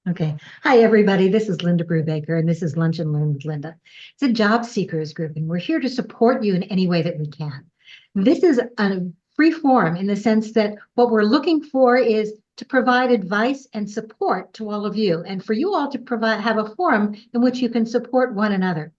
Okay. Hi, everybody. This is Linda Brubaker, and this is Lunch and Learn with Linda. It's a job seekers group, and we're here to support you in any way that we can. This is a free forum in the sense that what we're looking for is to provide advice and support to all of you, and for you all to have a forum in which you can support one another.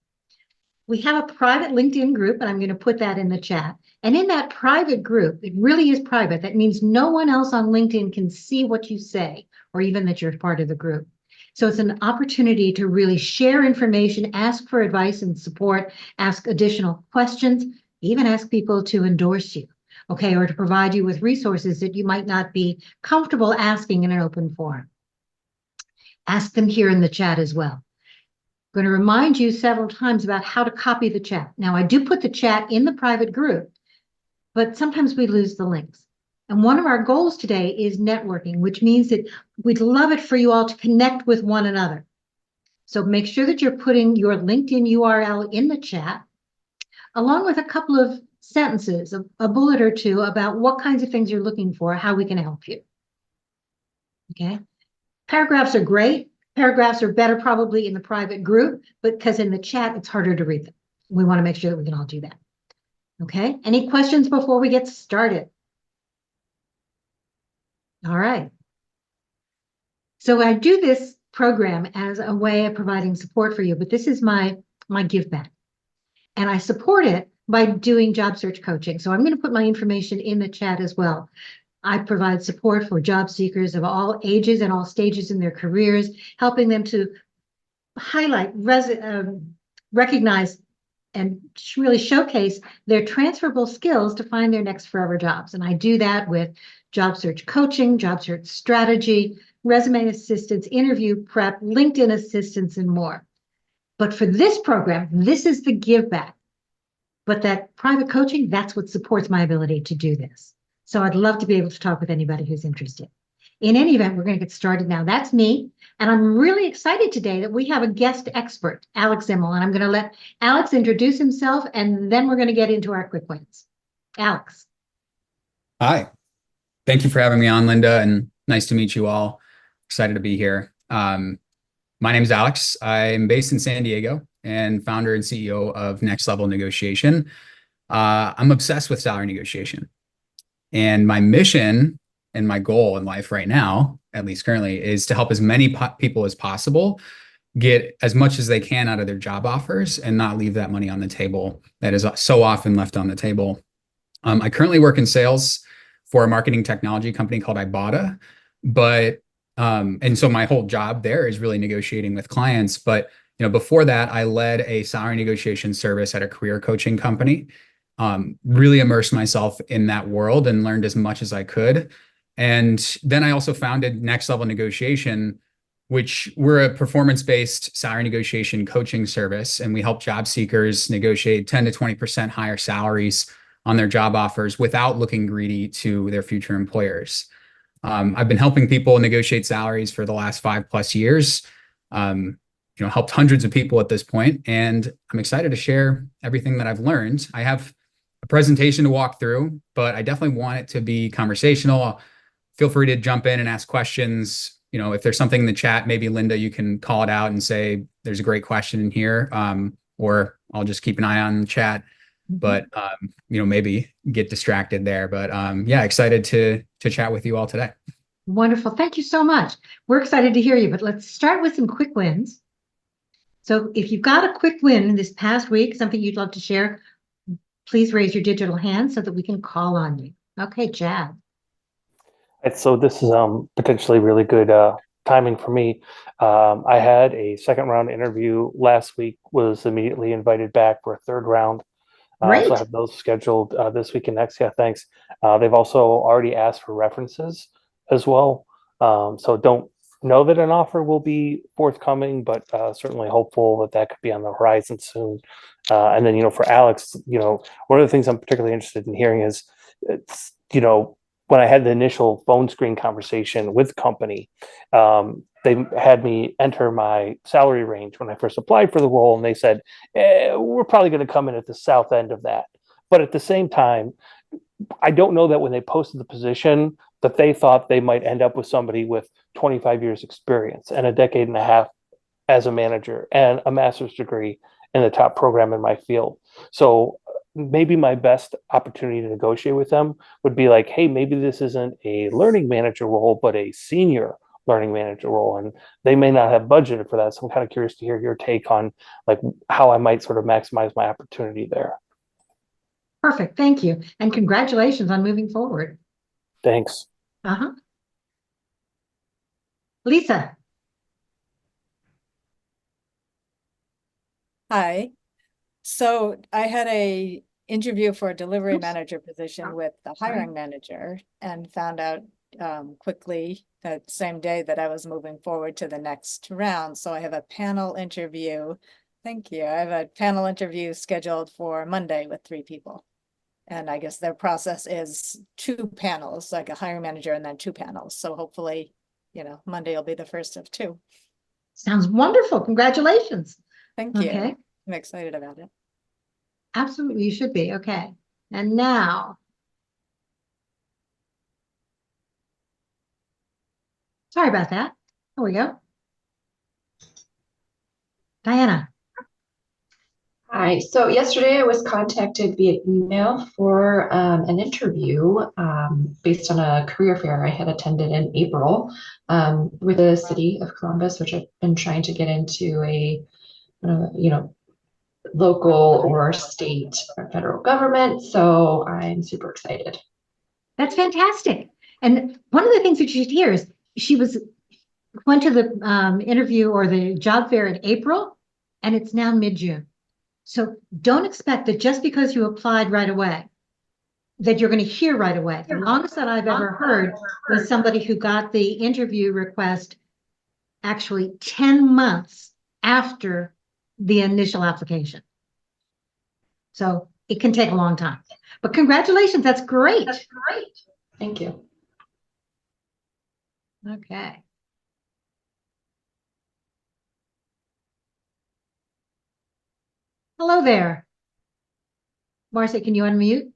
We have a private LinkedIn group, and I'm going to put that in the chat. And in that private group, it really is private. That means no one else on LinkedIn can see what you say, or even that you're part of the group. So it's an opportunity to really share information, ask for advice and support, ask additional questions, even ask people to endorse you, okay, or to provide you with resources that you might not be comfortable asking in an open forum. Ask them here in the chat as well. Going to remind you several times about how to copy the chat. Now, I do put the chat in the private group, but sometimes we lose the links. And one of our goals today is networking, which means that we'd love it for you all to connect with one another. So make sure that you're putting your LinkedIn URL in the chat, along with a couple of sentences, a bullet or two about what kinds of things you're looking for, how we can help you. Okay. Paragraphs are great. Paragraphs are better probably in the private group, but because in the chat, it's harder to read them. We want to make sure that we can all do that. Okay. Any questions before we get started? All right. So I do this program as a way of providing support for you, but this is my give back. And I support it by doing job search coaching. So I'm going to put my information in the chat as well. I provide support for job seekers of all ages and all stages in their careers, helping them to highlight, recognize, and really showcase their transferable skills to find their next forever jobs. And I do that with job search coaching, job search strategy, resume assistance, interview prep, LinkedIn assistance, and more. But for this program, this is the give back. But that private coaching, that's what supports my ability to do this. So I'd love to be able to talk with anybody who's interested. In any event, we're going to get started now. That's me. And I'm really excited today that we have a guest expert, Alex Immel. And I'm going to let Alex introduce himself, and then we're going to get into our quick wins. Alex. Hi. Thank you for having me on, Linda, and nice to meet you all. Excited to be here. My name is Alex. I'm based in San Diego and founder and CEO of Next Level Negotiation. I'm obsessed with salary negotiation. And my mission and my goal in life right now, at least currently, is to help as many people as possible get as much as they can out of their job offers and not leave that money on the table that is so often left on the table. I currently work in sales for a marketing technology company called Ibotta, and so my whole job there is really negotiating with clients. But before that, I led a salary negotiation service at a career coaching company. Really immersed myself in that world and learned as much as I could. And then I also founded Next Level Negotiation, which we're a performance-based salary negotiation coaching service. And we help job seekers negotiate 10 to 20% higher salaries on their job offers without looking greedy to their future employers. I've been helping people negotiate salaries for the last 5+ years. Helped hundreds of people at this point, and I'm excited to share everything that I've learned. I have a presentation to walk through, but I definitely want it to be conversational. Feel free to jump in and ask questions. If there's something in the chat, maybe Linda, you can call it out and say, there's a great question in here, or I'll just keep an eye on the chat, but maybe get distracted there. But yeah, excited to chat with you all today. Wonderful. Thank you so much. We're excited to hear you, but let's start with some quick wins. So if you've got a quick win this past week, something you'd love to share, please raise your digital hand so that we can call on you. Okay, Chad. So this is potentially really good timing for me. I had a second round interview last week, was immediately invited back for a third round. Great. So I have those scheduled this week and next. Yeah, thanks. They've also already asked for references as well. So don't know that an offer will be forthcoming, but certainly hopeful that could be on the horizon soon. And then, for Alex, one of the things I'm particularly interested in hearing is, when I had the initial phone screen conversation with the company, they had me enter my salary range when I first applied for the role, and they said, we're probably going to come in at the south end of that. But at the same time, I don't know that when they posted the position that they thought they might end up with somebody with 25 years experience and a decade and a half as a manager and a master's degree in the top program in my field. So maybe my best opportunity to negotiate with them would be like, hey, maybe this isn't a learning manager role, but a senior learning manager role. And they may not have budgeted for that. So I'm kind of curious to hear your take on like how I might sort of maximize my opportunity there. Perfect. Thank you. And congratulations on moving forward. Thanks. Lisa. Hi. So I had a interview for a delivery manager position with the hiring manager and found out quickly that same day that I was moving forward to the next round. So I have a panel interview. Thank you. I have a panel interview scheduled for Monday with 3 people. And I guess their process is 2 panels, like a hiring manager and then 2 panels. So hopefully, Monday will be the first of 2. Sounds wonderful. Congratulations. Thank you. Okay. I'm excited about it. Absolutely. You should be. Okay. And now. Sorry about that. There we go. Diana. Hi. So yesterday I was contacted via email for an interview based on a career fair I had attended in April with the city of Columbus, which I've been trying to get into a, local or state or federal government. So I'm super excited. That's fantastic. And one of the things that you should hear is she went to the interview or the job fair in April, and it's now mid-June. So don't expect that just because you applied right away, that you're going to hear right away. The longest that I've ever heard was somebody who got the interview request actually 10 months after the initial application. So it can take a long time. But congratulations, that's great. That's great. Thank you. Okay. Hello there. Marcy, can you unmute?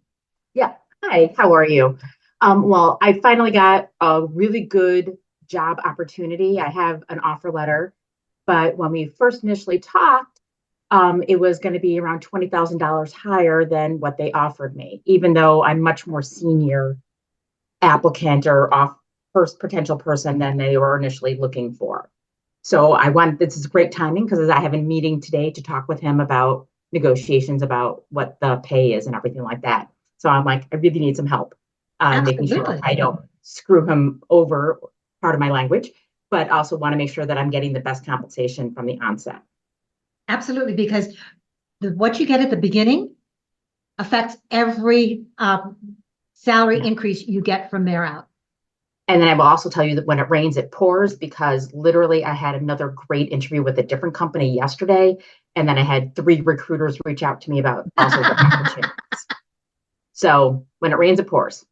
Yeah. Hi, how are you? Well, I finally got a really good job opportunity. I have an offer letter, but when we first initially talked, it was going to be around $20,000 higher than what they offered me, even though I'm much more senior applicant or first potential person than they were initially looking for. So this is great timing because I have a meeting today to talk with him about negotiations about what the pay is and everything like that. So I'm like, I really need some help making sure I don't screw him over, part of my language, but also want to make sure that I'm getting the best compensation from the onset. Absolutely, because what you get at the beginning affects every salary increase you get from there out. And then I will also tell you that when it rains, it pours, because literally I had another great interview with a different company yesterday. And then I had 3 recruiters reach out to me about also the opportunities. So when it rains, it pours.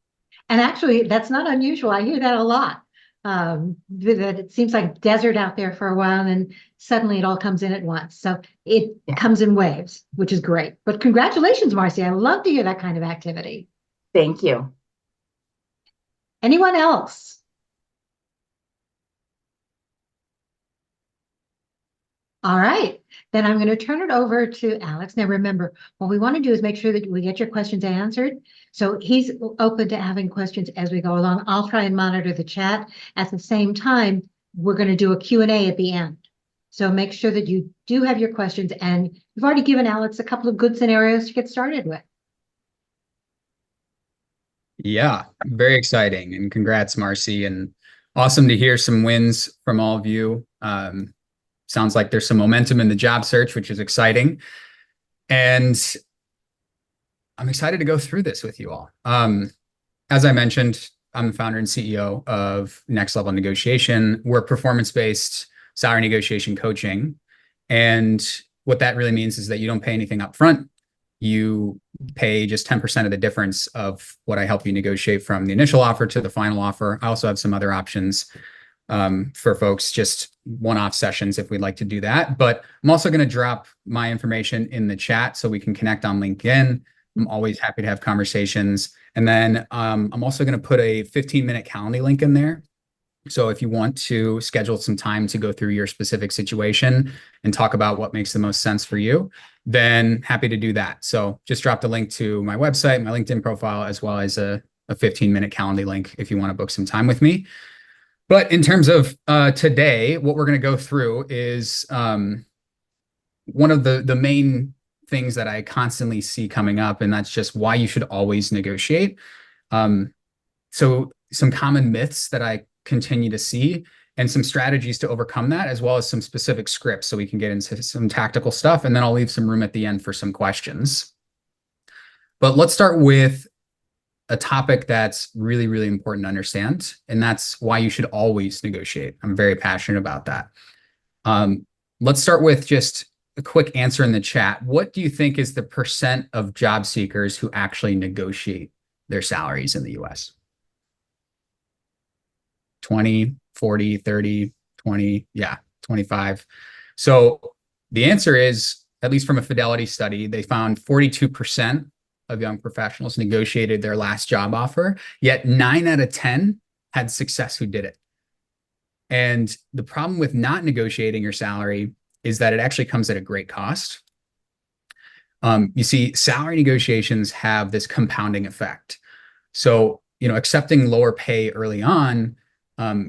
And actually, that's not unusual. I hear that a lot. That it seems like desert out there for a while, and then suddenly it all comes in at once. So it comes in waves, which is great. But congratulations, Marcy. I love to hear that kind of activity. Thank you. Anyone else? All right, then I'm going to turn it over to Alex. Now, remember, what we want to do is make sure that we get your questions answered. So he's open to having questions as we go along. I'll try and monitor the chat. At the same time, we're going to do a Q&A at the end. So make sure that you do have your questions, and you've already given Alex a couple of good scenarios to get started with. Yeah, very exciting, and congrats, Marcy, and awesome to hear some wins from all of you. Sounds like there's some momentum in the job search, which is exciting. And I'm excited to go through this with you all. As I mentioned, I'm the founder and CEO of Next Level Negotiation. We're performance-based salary negotiation coaching. And what that really means is that you don't pay anything up front. You pay just 10% of the difference of what I help you negotiate from the initial offer to the final offer. I also have some other options for folks, just one-off sessions if we'd like to do that. But I'm also going to drop my information in the chat so we can connect on LinkedIn. I'm always happy to have conversations. And then I'm also going to put a 15-minute Calendly link in there. So if you want to schedule some time to go through your specific situation and talk about what makes the most sense for you, then happy to do that. So just drop the link to my website, my LinkedIn profile, as well as a 15-minute Calendly link if you want to book some time with me. But in terms of today, what we're going to go through is one of the main things that I constantly see coming up, and that's just why you should always negotiate. So some common myths that I continue to see and some strategies to overcome that, as well as some specific scripts so we can get into some tactical stuff. And then I'll leave some room at the end for some questions. But let's start with a topic that's really, really important to understand, and that's why you should always negotiate. I'm very passionate about that. Let's start with just a quick answer in the chat. What do you think is the percent of job seekers who actually negotiate their salaries in the US? 20, 40, 30, 20, yeah, 25. So the answer is, at least from a Fidelity study, they found 42% of young professionals negotiated their last job offer, yet 9 out of 10 had success who did it. And the problem with not negotiating your salary is that it actually comes at a great cost. You see, salary negotiations have this compounding effect. So, accepting lower pay early on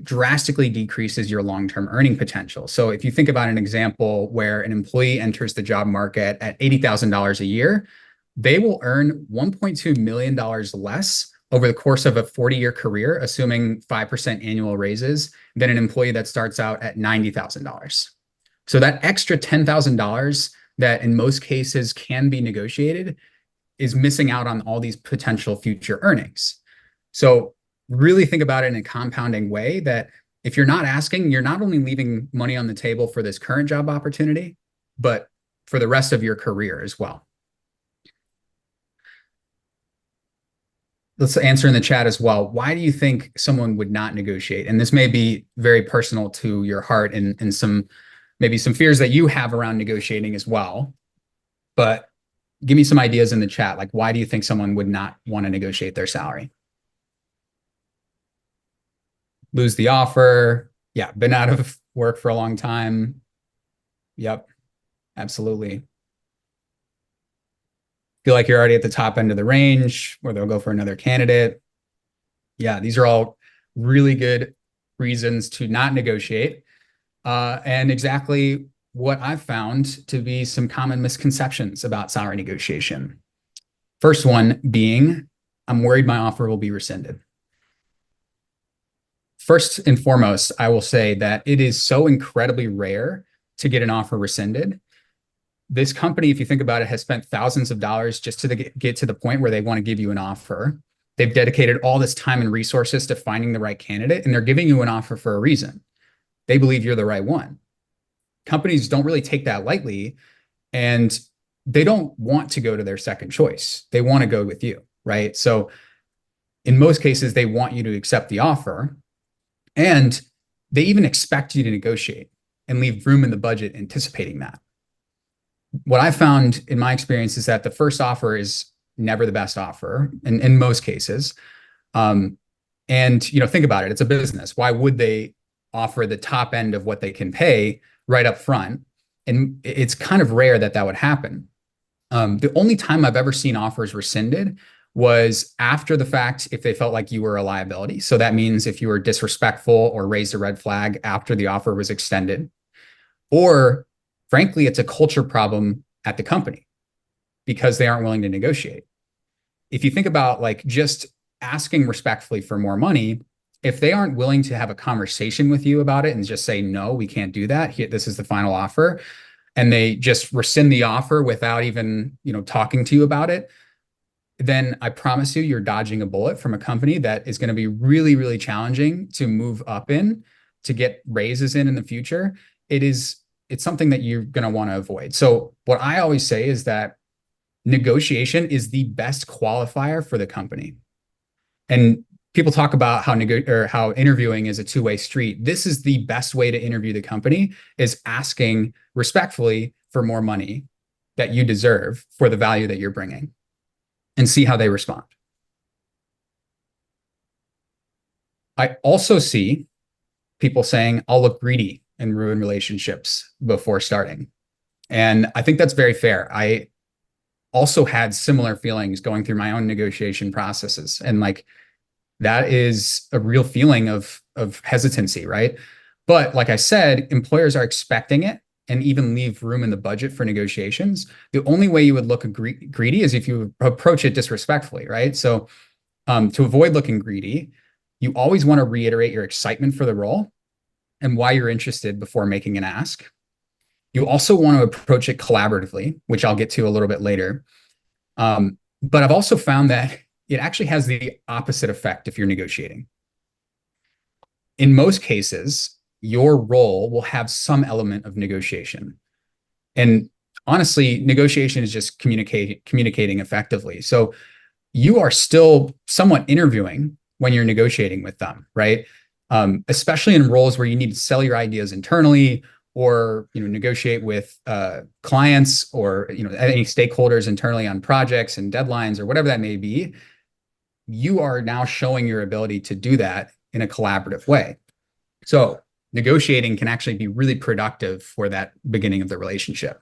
drastically decreases your long-term earning potential. So if you think about an example where an employee enters the job market at $80,000 a year, they will earn $1.2 million less over the course of a 40-year career, assuming 5% annual raises, than an employee that starts out at $90,000. So that extra $10,000 that in most cases can be negotiated is missing out on all these potential future earnings. So really think about it in a compounding way that if you're not asking, you're not only leaving money on the table for this current job opportunity, but for the rest of your career as well. Let's answer in the chat as well. Why do you think someone would not negotiate? And this may be very personal to your heart and maybe some fears that you have around negotiating as well. But give me some ideas in the chat. Like, why do you think someone would not want to negotiate their salary? Lose the offer. Yeah, been out of work for a long time. Yep, absolutely. Feel like you're already at the top end of the range, or they'll go for another candidate. Yeah, these are all really good reasons to not negotiate. And exactly what I've found to be some common misconceptions about salary negotiation. First one being, I'm worried my offer will be rescinded. First and foremost, I will say that it is so incredibly rare to get an offer rescinded. This company, if you think about it, has spent thousands of dollars just to get to the point where they want to give you an offer. They've dedicated all this time and resources to finding the right candidate, and they're giving you an offer for a reason. They believe you're the right one. Companies don't really take that lightly, and they don't want to go to their second choice. They want to go with you, right? So in most cases, they want you to accept the offer, and they even expect you to negotiate and leave room in the budget anticipating that. What I found in my experience is that the first offer is never the best offer in most cases. And think about it, it's a business. Why would they offer the top end of what they can pay right up front? And it's kind of rare that would happen. The only time I've ever seen offers rescinded was after the fact, if they felt like you were a liability. So that means if you were disrespectful or raised a red flag after the offer was extended, or frankly, it's a culture problem at the company because they aren't willing to negotiate. If you think about like just asking respectfully for more money, if they aren't willing to have a conversation with you about it and just say, no, we can't do that, this is the final offer, and they just rescind the offer without even talking to you about it, then I promise you, you're dodging a bullet from a company that is going to be really, really challenging to move up in, to get raises in the future. It's something that you're going to want to avoid. So what I always say is that negotiation is the best qualifier for the company. And people talk about how interviewing is a two-way street. This is the best way to interview the company, is asking respectfully for more money that you deserve for the value that you're bringing, and see how they respond. I also see people saying, I'll look greedy and ruin relationships before starting. And I think that's very fair. I also had similar feelings going through my own negotiation processes. And like, that is a real feeling of hesitancy, right? But like I said, employers are expecting it and even leave room in the budget for negotiations. The only way you would look greedy is if you approach it disrespectfully, right? So to avoid looking greedy, you always want to reiterate your excitement for the role and why you're interested before making an ask. You also want to approach it collaboratively, which I'll get to a little bit later. But I've also found that it actually has the opposite effect if you're negotiating. In most cases, your role will have some element of negotiation. And honestly, negotiation is just communicating effectively. So you are still somewhat interviewing when you're negotiating with them, right? Especially in roles where you need to sell your ideas internally, or negotiate with clients, or any stakeholders internally on projects and deadlines, or whatever that may be. You are now showing your ability to do that in a collaborative way. So negotiating can actually be really productive for that beginning of the relationship,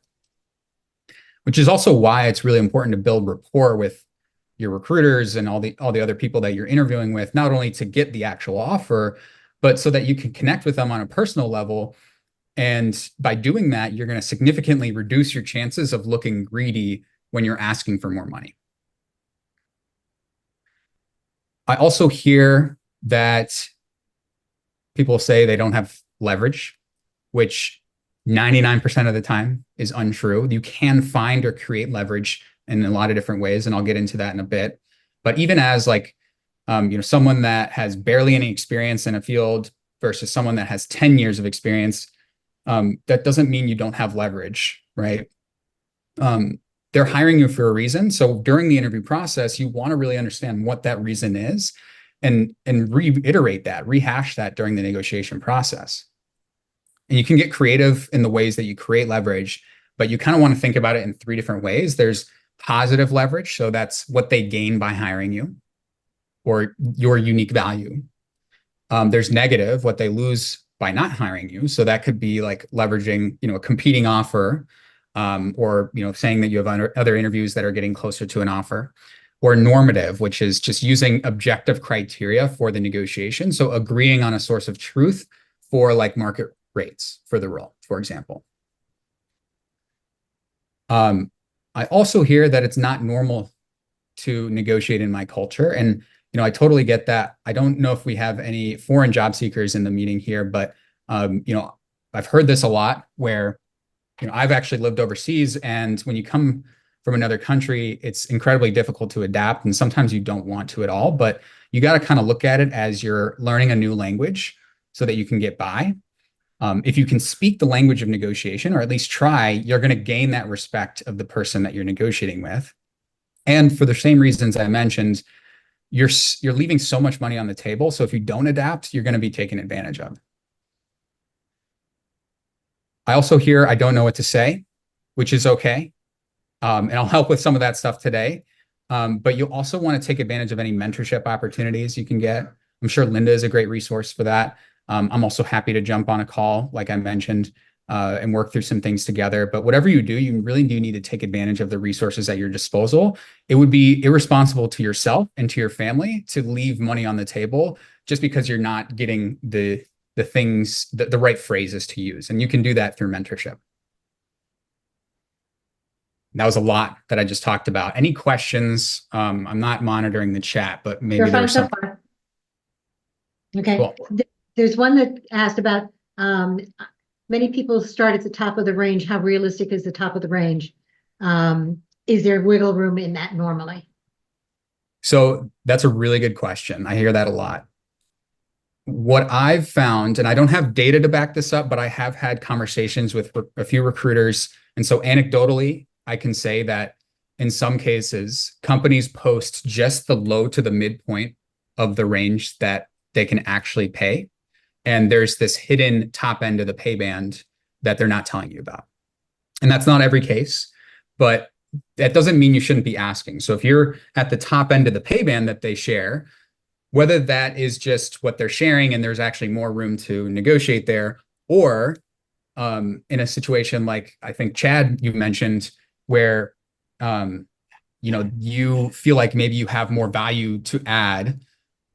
which is also why it's really important to build rapport with your recruiters and all the other people that you're interviewing with, not only to get the actual offer, but so that you can connect with them on a personal level. And by doing that, you're going to significantly reduce your chances of looking greedy when you're asking for more money. I also hear that people say they don't have leverage, which 99% of the time is untrue. You can find or create leverage in a lot of different ways, and I'll get into that in a bit. But even as someone that has barely any experience in a field versus someone that has 10 years of experience, that doesn't mean you don't have leverage, right? They're hiring you for a reason. So during the interview process, you want to really understand what that reason is and reiterate that, rehash that during the negotiation process. And you can get creative in the ways that you create leverage, but you kind of want to think about it in 3 different ways. There's positive leverage. So that's what they gain by hiring you, or your unique value. There's negative, what they lose by not hiring you. So that could be like leveraging, a competing offer, or saying that you have other interviews that are getting closer to an offer. Or normative, which is just using objective criteria for the negotiation. So agreeing on a source of truth for like market rates for the role, for example. I also hear that it's not normal to negotiate in my culture. And I totally get that. I don't know if we have any foreign job seekers in the meeting here, but I've heard this a lot where I've actually lived overseas, and when you come from another country, it's incredibly difficult to adapt, and sometimes you don't want to at all, but you got to kind of look at it as you're learning a new language so that you can get by. If you can speak the language of negotiation, or at least try, you're going to gain that respect of the person that you're negotiating with. And for the same reasons I mentioned, you're leaving so much money on the table. So if you don't adapt, you're going to be taken advantage of. I also hear I don't know what to say, which is okay. And I'll help with some of that stuff today. But you also want to take advantage of any mentorship opportunities you can get. I'm sure Linda is a great resource for that. I'm also happy to jump on a call, like I mentioned, and work through some things together. But whatever you do, you really do need to take advantage of the resources at your disposal. It would be irresponsible to yourself and to your family to leave money on the table just because you're not getting the things, the right phrases to use. And you can do that through mentorship. That was a lot that I just talked about. Any questions? I'm not monitoring the chat, but maybe there's some. So far. Okay. Cool. There's one that asked about many people start at the top of the range. How realistic is the top of the range? Is there wiggle room in that normally? So that's a really good question. I hear that a lot. What I've found, and I don't have data to back this up, but I have had conversations with a few recruiters. And so anecdotally, I can say that in some cases, companies post just the low to the midpoint of the range that they can actually pay. And there's this hidden top end of the pay band that they're not telling you about. And that's not every case, but that doesn't mean you shouldn't be asking. So if you're at the top end of the pay band that they share, whether that is just what they're sharing and there's actually more room to negotiate there, or in a situation like I think Chad, you mentioned, where you feel like maybe you have more value to add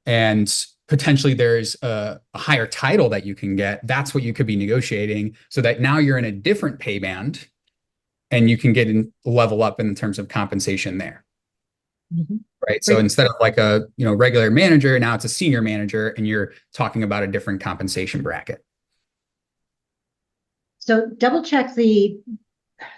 and potentially there's a higher title that you can get. That's what you could be negotiating, so that now you're in a different pay band and you can get in level up in terms of compensation there. Right. So Great. instead of like a regular manager, now it's a senior manager, and you're talking about a different compensation bracket. So double check the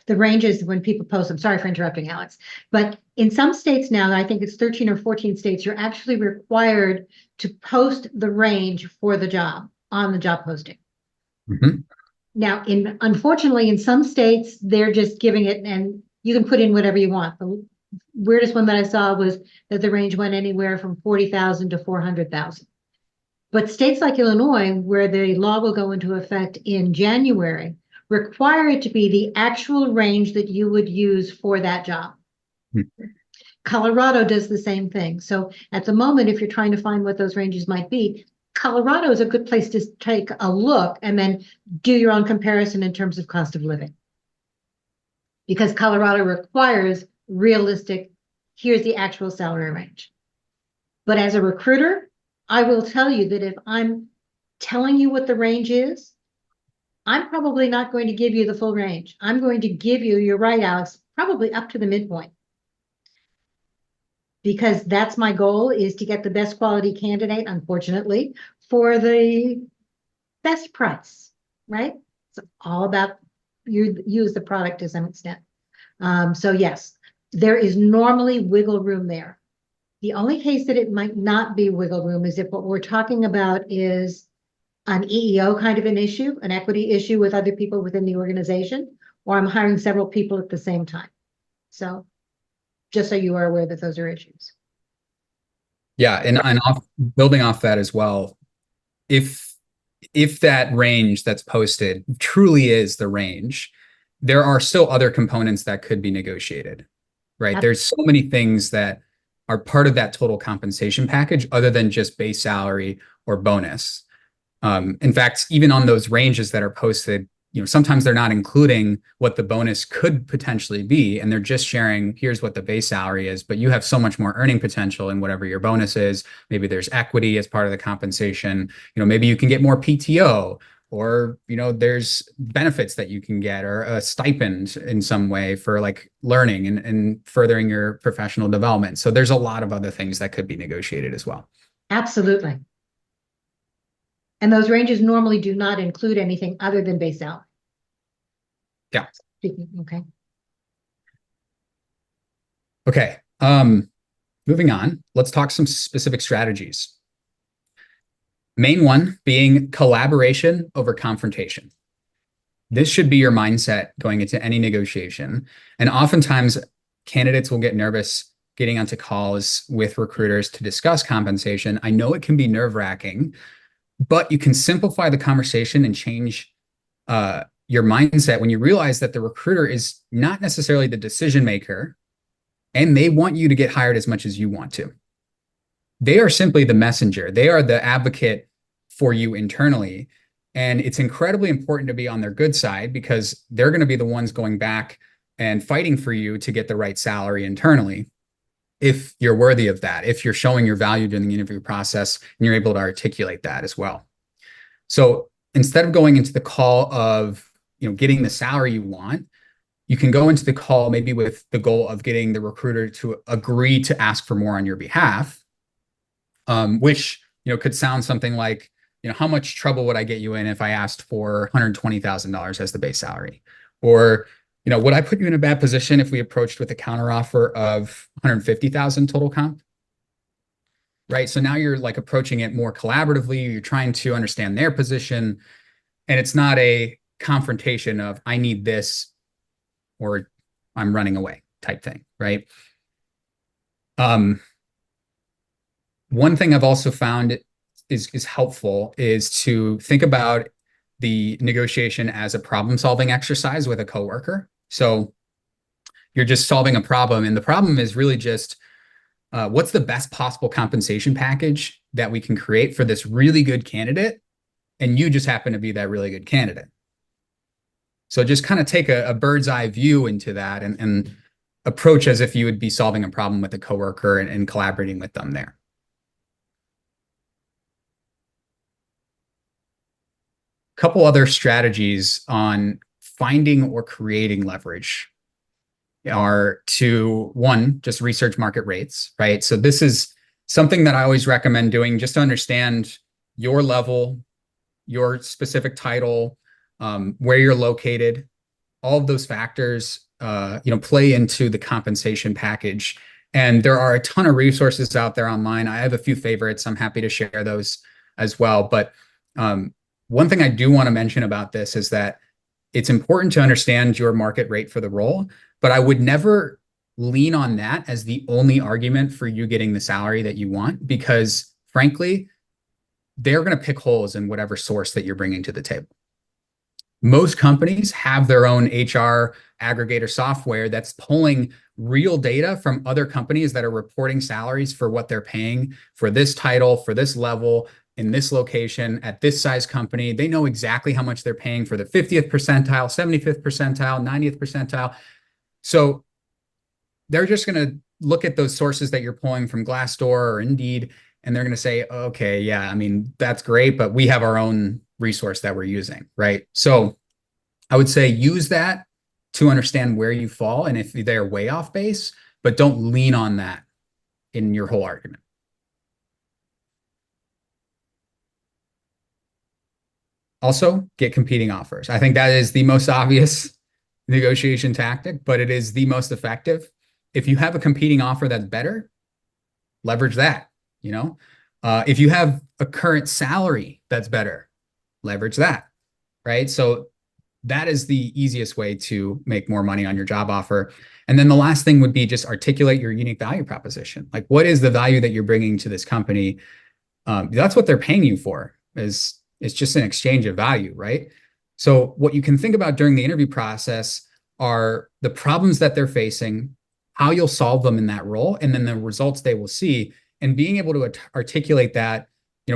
ranges when people post. I'm sorry for interrupting, Alex, but in some states now, I think it's 13 or 14 states, you're actually required to post the range for the job on the job posting. Now, unfortunately, in some states, they're just giving it, and you can put in whatever you want. The weirdest one that I saw was that the range went anywhere from 40,000 to 400,000. But states like Illinois, where the law will go into effect in January, require it to be the actual range that you would use for that job. Colorado does the same thing. So at the moment, if you're trying to find what those ranges might be, Colorado is a good place to take a look and then do your own comparison in terms of cost of living. Because Colorado requires realistic, here's the actual salary range. But as a recruiter, I will tell you that if I'm telling you what the range is, I'm probably not going to give you the full range. I'm going to give you, you're right, Alex, probably up to the midpoint. Because that's my goal, is to get the best quality candidate, unfortunately, for the best price, right? It's all about you use the product to some extent. So yes, there is normally wiggle room there. The only case that it might not be wiggle room is if what we're talking about is an EEO kind of an issue, an equity issue with other people within the organization, or I'm hiring several people at the same time. So just so you are aware that those are issues. Yeah, and building off that as well, if that range that's posted truly is the range, there are still other components that could be negotiated, right? There's so many things that are part of that total compensation package other than just base salary or bonus. In fact, even on those ranges that are posted, sometimes they're not including what the bonus could potentially be, and they're just sharing, here's what the base salary is, but you have so much more earning potential in whatever your bonus is. Maybe there's equity as part of the compensation. Maybe you can get more PTO, or, there's benefits that you can get, or a stipend in some way for like learning and furthering your professional development. So there's a lot of other things that could be negotiated as well. Absolutely. And those ranges normally do not include anything other than base salary. Yeah. Okay. Okay. Moving on, let's talk some specific strategies. Main one being collaboration over confrontation. This should be your mindset going into any negotiation. And oftentimes candidates will get nervous getting onto calls with recruiters to discuss compensation. I know it can be nerve-wracking, but you can simplify the conversation and change your mindset when you realize that the recruiter is not necessarily the decision maker, and they want you to get hired as much as you want to. They are simply the messenger. They are the advocate for you internally. And it's incredibly important to be on their good side, because they're going to be the ones going back and fighting for you to get the right salary internally, if you're worthy of that, if you're showing your value during the interview process and you're able to articulate that as well. So instead of going into the call of, getting the salary you want, you can go into the call maybe with the goal of getting the recruiter to agree to ask for more on your behalf, which, could sound something like, how much trouble would I get you in if I asked for $120,000 as the base salary? Or, would I put you in a bad position if we approached with a counteroffer of 150,000 total comp? Right. So now you're like approaching it more collaboratively. You're trying to understand their position, and it's not a confrontation of I need this or I'm running away type thing. Right. One thing I've also found is helpful is to think about the negotiation as a problem-solving exercise with a coworker. So you're just solving a problem, and the problem is really just what's the best possible compensation package that we can create for this really good candidate, and you just happen to be that really good candidate. So just kind of take a bird's eye view into that and approach as if you would be solving a problem with a coworker and collaborating with them there. A couple other strategies on finding or creating leverage are to, one, just research market rates, right? So this is something that I always recommend doing just to understand your level, your specific title, where you're located. All of those factors, play into the compensation package. And there are a ton of resources out there online. I have a few favorites. I'm happy to share those as well. But one thing I do want to mention about this is that it's important to understand your market rate for the role, but I would never lean on that as the only argument for you getting the salary that you want, because frankly, they're going to pick holes in whatever source that you're bringing to the table. Most companies have their own HR aggregator software that's pulling real data from other companies that are reporting salaries for what they're paying for this title, for this level, in this location, at this size company. They know exactly how much they're paying for the 50th percentile, 75th percentile, 90th percentile. So they're just going to look at those sources that you're pulling from Glassdoor or Indeed, and they're going to say, okay, yeah, I mean, that's great, but we have our own resource that we're using, right? So I would say use that to understand where you fall and if they're way off base, but don't lean on that in your whole argument. Also, get competing offers. I think that is the most obvious negotiation tactic, but it is the most effective. If you have a competing offer that's better, leverage that. If you have a current salary that's better, leverage that, right? So that is the easiest way to make more money on your job offer. And then the last thing would be just articulate your unique value proposition. Like, what is the value that you're bringing to this company? That's what they're paying you for, is it's just an exchange of value, right? So what you can think about during the interview process are the problems that they're facing, how you'll solve them in that role, and then the results they will see, and being able to articulate that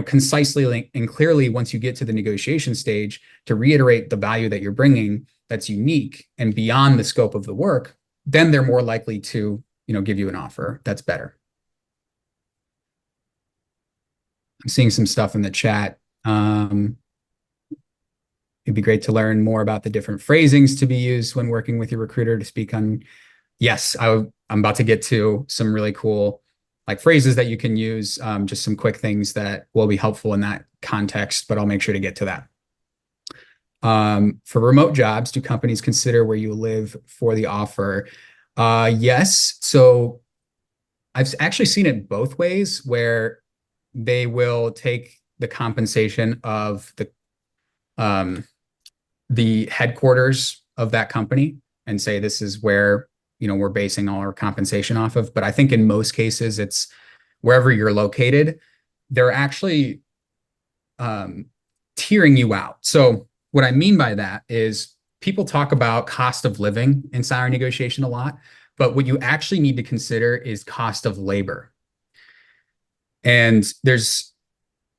concisely and clearly once you get to the negotiation stage to reiterate the value that you're bringing that's unique and beyond the scope of the work, then they're more likely to give you an offer that's better. I'm seeing some stuff in the chat. It'd be great to learn more about the different phrasings to be used when working with your recruiter to speak on. Yes, I'm about to get to some really cool phrases that you can use, just some quick things that will be helpful in that context, but I'll make sure to get to that. For remote jobs, do companies consider where you live for the offer? Yes. So I've actually seen it both ways, where they will take the compensation of the headquarters of that company and say, this is where we're basing all our compensation off of. But I think in most cases, it's wherever you're located, they're actually tiering you out. So what I mean by that is people talk about cost of living in salary negotiation a lot, but what you actually need to consider is cost of labor. And there's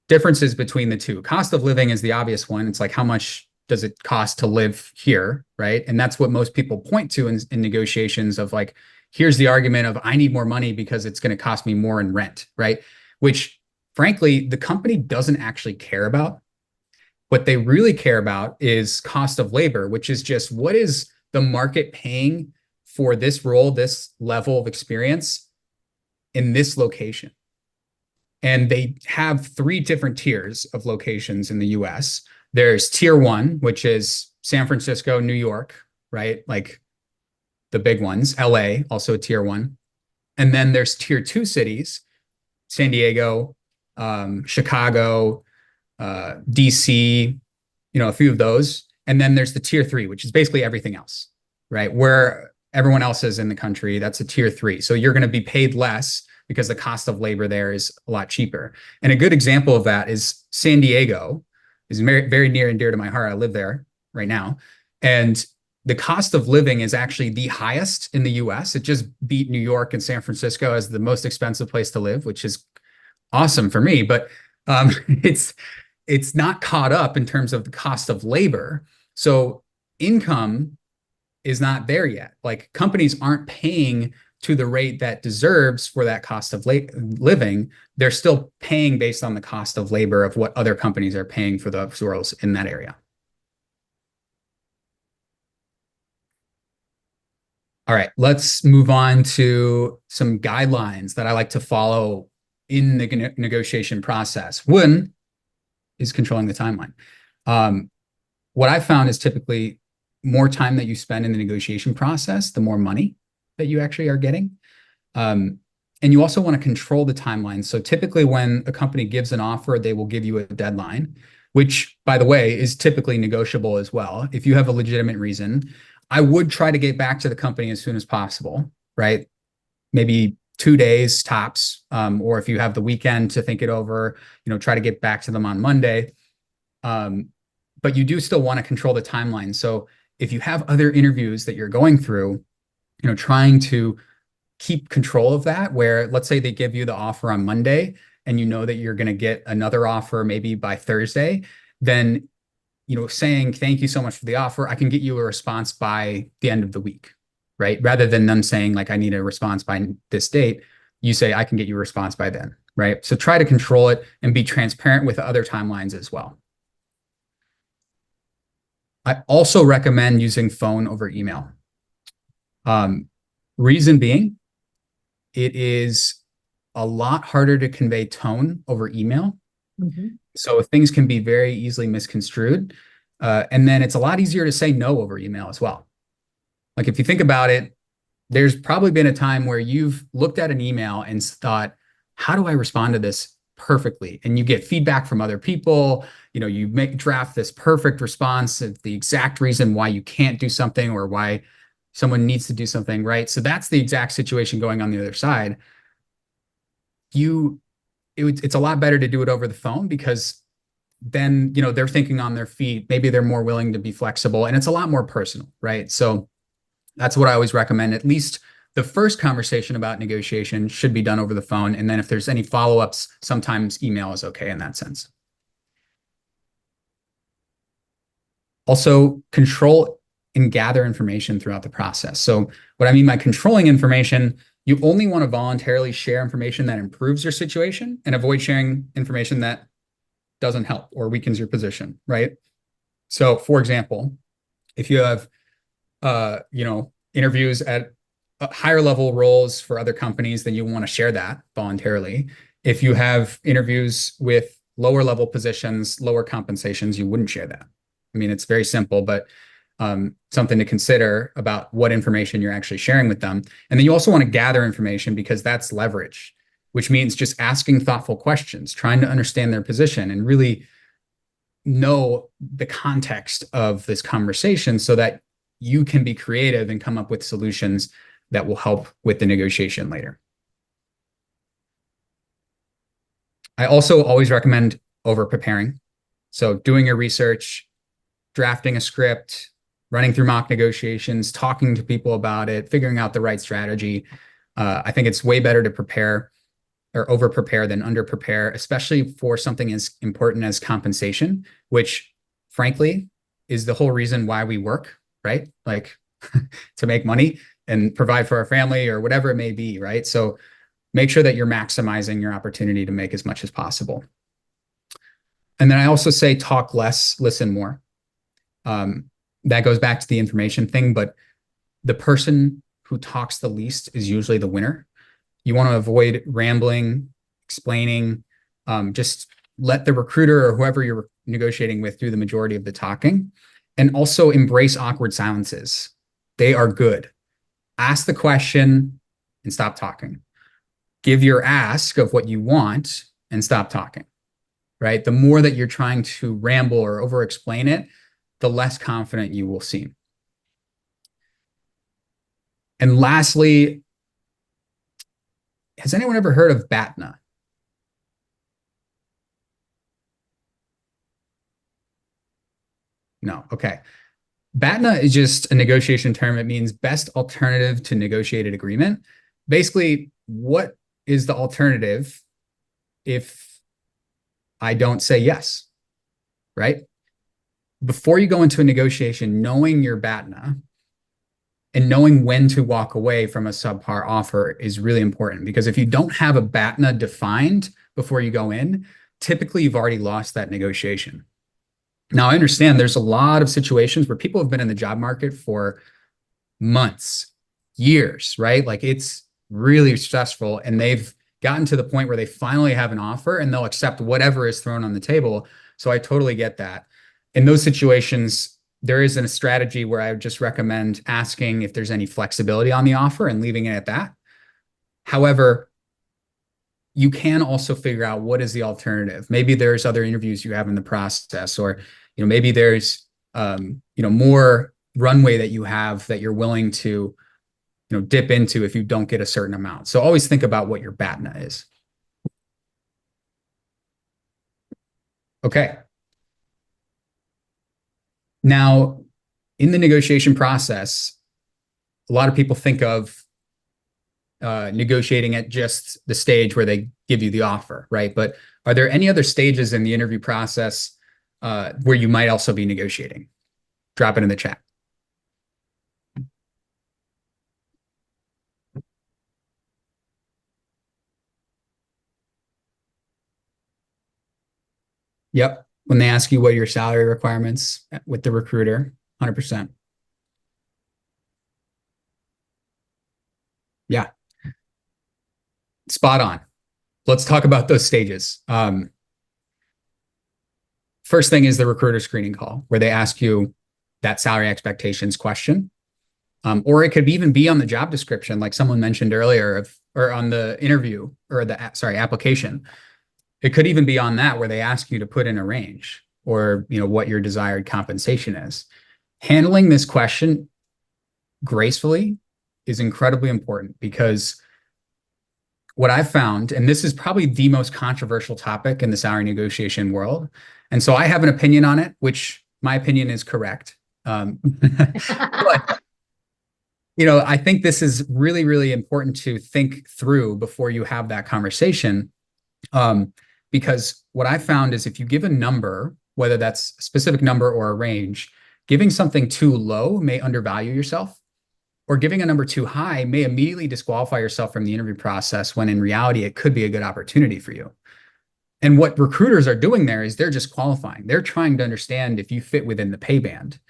differences between the two. Cost of living is the obvious one. It's like, how much does it cost to live here, right? And that's what most people point to in negotiations of here's the argument of I need more money because it's going to cost me more in rent, right? Which frankly, the company doesn't actually care about. What they really care about is cost of labor, which is just what is the market paying for this role, this level of experience in this location. And they have 3 different tiers of locations in the US. There's tier 1, which is San Francisco, New York, right? The big ones. LA, also a tier 1. And then there's tier 2 cities, San Diego, Chicago, DC, a few of those. And then there's the tier 3, which is basically everything else, right? Where everyone else is in the country, that's a tier 3. So you're going to be paid less because the cost of labor there is a lot cheaper. And a good example of that is San Diego is very, very near and dear to my heart. I live there right now. And the cost of living is actually the highest in the US. It just beat New York and San Francisco as the most expensive place to live, which is awesome for me, but um, it's not caught up in terms of the cost of labor. So income is not there yet. Like companies aren't paying to the rate that deserves for that cost of living. They're still paying based on the cost of labor of what other companies are paying for those roles in that area. All right, let's move on to some guidelines that I like to follow in the negotiation process. One is controlling the timeline. What I've found is typically more time that you spend in the negotiation process, the more money that you actually are getting. And you also want to control the timeline. So typically when a company gives an offer, they will give you a deadline, which, by the way, is typically negotiable as well. If you have a legitimate reason, I would try to get back to the company as soon as possible, right? Maybe 2 days tops, or if you have the weekend to think it over, try to get back to them on Monday. But you do still want to control the timeline. So if you have other interviews that you're going through, trying to keep control of that, where let's say they give you the offer on Monday and you know that you're going to get another offer maybe by Thursday, then saying thank you so much for the offer, I can get you a response by the end of the week, right? Rather than them saying like I need a response by this date, you say I can get you a response by then, right? So try to control it and be transparent with other timelines as well. I also recommend using phone over email. Reason being, it is a lot harder to convey tone over email. Mm-hmm. So things can be very easily misconstrued. And then it's a lot easier to say no over email as well. Like if you think about it, there's probably been a time where you've looked at an email and thought, how do I respond to this perfectly? And you get feedback from other people. You draft this perfect response of the exact reason why you can't do something or why someone needs to do something, right? So that's the exact situation going on the other side. It's a lot better to do it over the phone because then, they're thinking on their feet. Maybe they're more willing to be flexible and it's a lot more personal, right? So that's what I always recommend. At least the first conversation about negotiation should be done over the phone. And then if there's any follow-ups, sometimes email is okay in that sense. Also, control and gather information throughout the process. So what I mean by controlling information, you only want to voluntarily share information that improves your situation and avoid sharing information that doesn't help or weakens your position, right? So for example, if you have, interviews at higher level roles for other companies, then you want to share that voluntarily. If you have interviews with lower level positions, lower compensations, you wouldn't share that. I mean, it's very simple, but something to consider about what information you're actually sharing with them. And then you also want to gather information because that's leverage, which means just asking thoughtful questions, trying to understand their position and really know the context of this conversation so that you can be creative and come up with solutions that will help with the negotiation later. I also always recommend over-preparing. So doing your research, drafting a script, running through mock negotiations, talking to people about it, figuring out the right strategy. I think it's way better to prepare or over-prepare than under-prepare, especially for something as important as compensation, which frankly is the whole reason why we work, right? Like to make money and provide for our family or whatever it may be, right? So make sure that you're maximizing your opportunity to make as much as possible. And then I also say talk less, listen more. That goes back to the information thing, but the person who talks the least is usually the winner. You want to avoid rambling, explaining, just let the recruiter or whoever you're negotiating with do the majority of the talking. And also embrace awkward silences. They are good. Ask the question and stop talking. Give your ask of what you want and stop talking, right? The more that you're trying to ramble or over-explain it, the less confident you will seem. And lastly, has anyone ever heard of BATNA? No, okay. BATNA is just a negotiation term. It means best alternative to negotiated agreement. Basically, what is the alternative if I don't say yes, right? Before you go into a negotiation, knowing your BATNA and knowing when to walk away from a subpar offer is really important, because if you don't have a BATNA defined before you go in, typically you've already lost that negotiation. Now, I understand there's a lot of situations where people have been in the job market for months, years, right? Like it's really stressful, and they've gotten to the point where they finally have an offer and they'll accept whatever is thrown on the table. So I totally get that. In those situations, there isn't a strategy where I would just recommend asking if there's any flexibility on the offer and leaving it at that. However, you can also figure out what is the alternative. Maybe there's other interviews you have in the process, or maybe there's more runway that you have that you're willing to dip into if you don't get a certain amount. So always think about what your BATNA is. Okay. Now, in the negotiation process, a lot of people think of negotiating at just the stage where they give you the offer, right? But are there any other stages in the interview process where you might also be negotiating? Drop it in the chat. Yep. When they ask you what your salary requirements with the recruiter, 100%. Yeah. Spot on. Let's talk about those stages. First thing is the recruiter screening call, where they ask you that salary expectations question. Or it could even be on the job description, like someone mentioned earlier, or on the interview, or the application. It could even be on that, where they ask you to put in a range, or what your desired compensation is. Handling this question gracefully is incredibly important, because what I've found, and this is probably the most controversial topic in the salary negotiation world, and so I have an opinion on it, which my opinion is correct. But I think this is really, really important to think through before you have that conversation. Because what I found is, if you give a number, whether that's a specific number or a range, giving something too low may undervalue yourself, or giving a number too high may immediately disqualify yourself from the interview process, when in reality, it could be a good opportunity for you. And what recruiters are doing there is they're just qualifying. They're trying to understand if you fit within the pay band.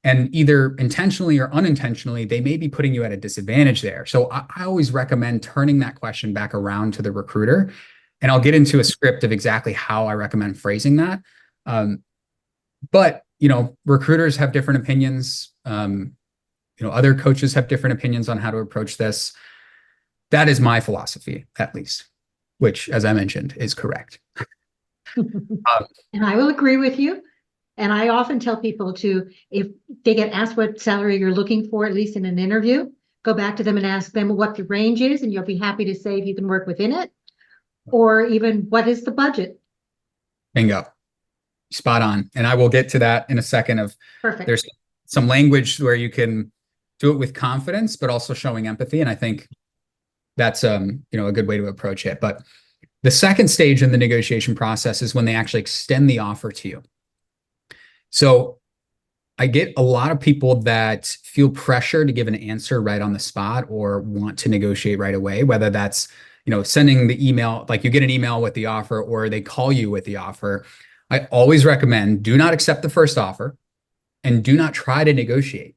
And either intentionally or unintentionally, they may be putting you at a disadvantage there. So I always recommend turning that question back around to the recruiter. And I'll get into a script of exactly how I recommend phrasing that. But recruiters have different opinions. Other coaches have different opinions on how to approach this. That is my philosophy, at least, which, as I mentioned, is correct. And I will agree with you. And I often tell people if they get asked what salary you're looking for, at least in an interview, go back to them and ask them what the range is, and you'll be happy to say if you can work within it, or even what is the budget. Bingo. Spot on. And I will get to that in a second. Perfect. There's some language where you can do it with confidence, but also showing empathy. And I think that's a good way to approach it. But the second stage in the negotiation process is when they actually extend the offer to you. So I get a lot of people that feel pressure to give an answer right on the spot, or want to negotiate right away, whether that's sending the email, like you get an email with the offer, or they call you with the offer. I always recommend, do not accept the first offer, and do not try to negotiate.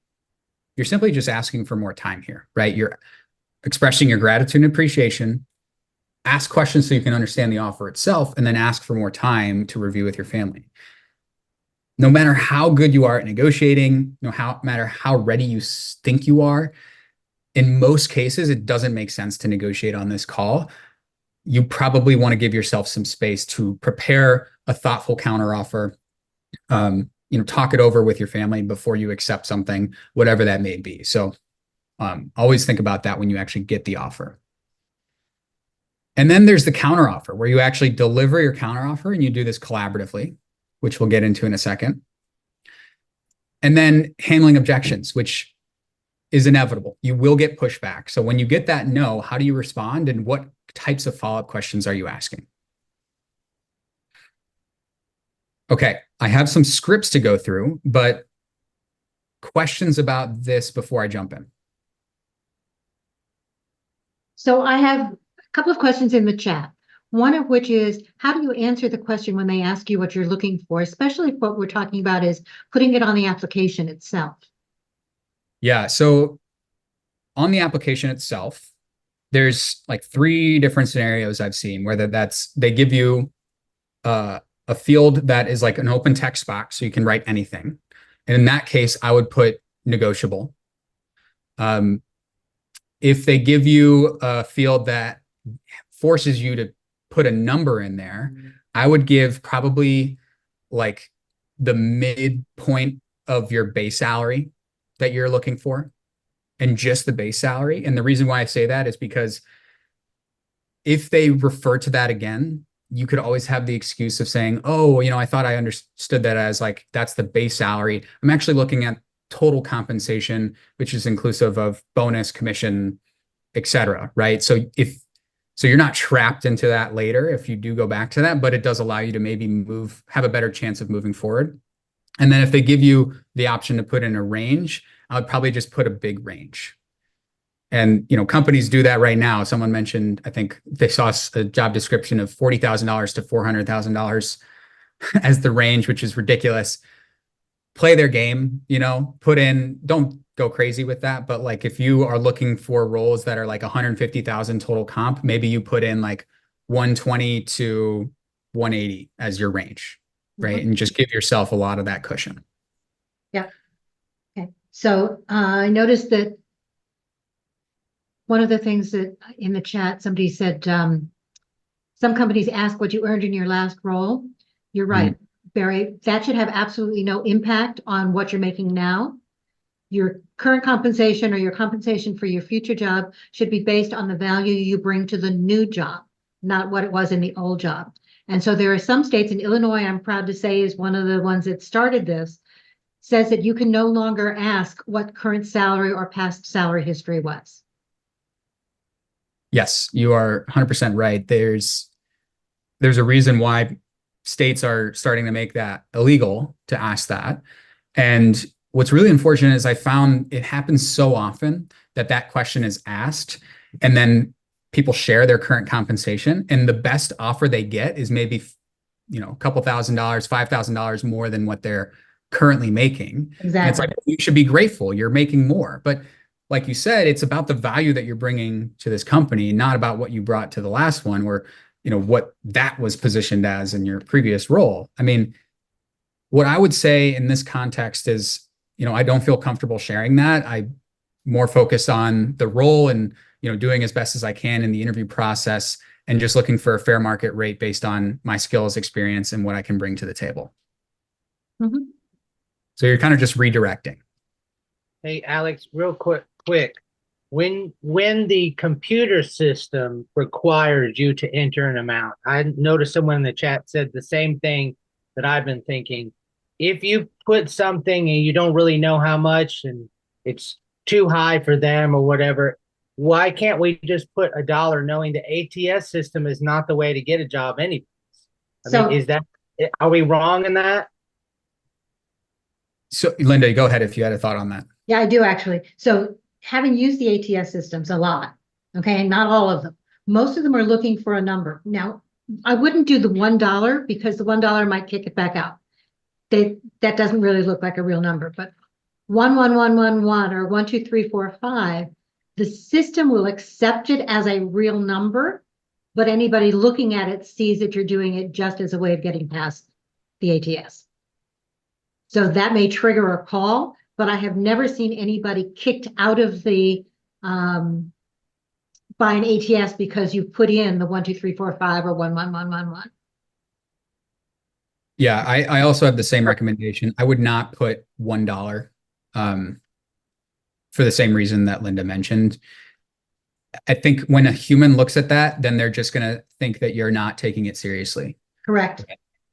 You're simply just asking for more time here, right? You're expressing your gratitude and appreciation. Ask questions so you can understand the offer itself, and then ask for more time to review with your family. No matter how good you are at negotiating, no matter how ready you think you are, in most cases, it doesn't make sense to negotiate on this call. You probably want to give yourself some space to prepare a thoughtful counteroffer. Talk it over with your family before you accept something, whatever that may be. So always think about that when you actually get the offer. And then there's the counteroffer, where you actually deliver your counteroffer, and you do this collaboratively, which we'll get into in a second. And then handling objections, which is inevitable. You will get pushback. So when you get that no, how do you respond, and what types of follow-up questions are you asking? Okay, I have some scripts to go through, but questions about this before I jump in? So I have a couple of questions in the chat. One of which is, how do you answer the question when they ask you what you're looking for, especially if what we're talking about is putting it on the application itself? Yeah, so on the application itself, there's like 3 different scenarios I've seen, whether that's they give you a field that is like an open text box, so you can write anything. And in that case, I would put negotiable. If they give you a field that forces you to put a number in there, I would give probably like the midpoint of your base salary that you're looking for, and just the base salary. And the reason why I say that is because if they refer to that again, you could always have the excuse of saying, oh, I thought I understood that as like, that's the base salary. I'm actually looking at total compensation, which is inclusive of bonus, commission, et cetera, right? So you're not trapped into that later if you do go back to that, but it does allow you to maybe have a better chance of moving forward. And then if they give you the option to put in a range, I would probably just put a big range. And, companies do that right now. Someone mentioned, I think they saw a job description of $40,000 to $400,000 as the range, which is ridiculous. Play their game, don't go crazy with that. But like, if you are looking for roles that are like 150,000 total comp, maybe you put in like 120 to 180 as your range, right? Mhm. And just give yourself a lot of that cushion. Yeah. Okay. So I noticed that one of the things that in the chat, somebody said, some companies ask what you earned in your last role. You're right, Barry. That should have absolutely no impact on what you're making now. Your current compensation or your compensation for your future job should be based on the value you bring to the new job, not what it was in the old job. And so there are some states, in Illinois, I'm proud to say, is one of the ones that started this, says that you can no longer ask what current salary or past salary history was. Yes, you are 100% right. There's a reason why states are starting to make that illegal to ask that. And what's really unfortunate is I found it happens so often that question is asked, and then people share their current compensation, and the best offer they get is maybe, a couple $1,000s, $5,000 more than what they're currently making. Exactly. And it's like, you should be grateful you're making more. But like you said, it's about the value that you're bringing to this company, not about what you brought to the last one, or, what that was positioned as in your previous role. I mean, what I would say in this context is, I don't feel comfortable sharing that. I more focused on the role and, doing as best as I can in the interview process, and just looking for a fair market rate based on my skills, experience, and what I can bring to the table. Mm-hmm. So you're kind of just redirecting. Hey, Alex, real quick. When the computer system requires you to enter an amount, I noticed someone in the chat said the same thing that I've been thinking. If you put something and you don't really know how much and it's too high for them or whatever, why can't we just put $1 knowing the ATS system is not the way to get a job anyways? I mean, are we wrong in that? So Linda, go ahead if you had a thought on that. Yeah, I do actually. So having used the ATS systems a lot, okay, not all of them, most of them are looking for a number. Now, I wouldn't do the $1 because the $1 might kick it back out. That doesn't really look like a real number, but 11111 or 12345, the system will accept it as a real number, but anybody looking at it sees that you're doing it just as a way of getting past the ATS. So that may trigger a call, but I have never seen anybody kicked out of the by an ATS because you put in the 12345 or 11111. Yeah, I also have the same recommendation. I would not put $1 for the same reason that Linda mentioned. I think when a human looks at that, then they're just going to think that you're not taking it seriously. Correct.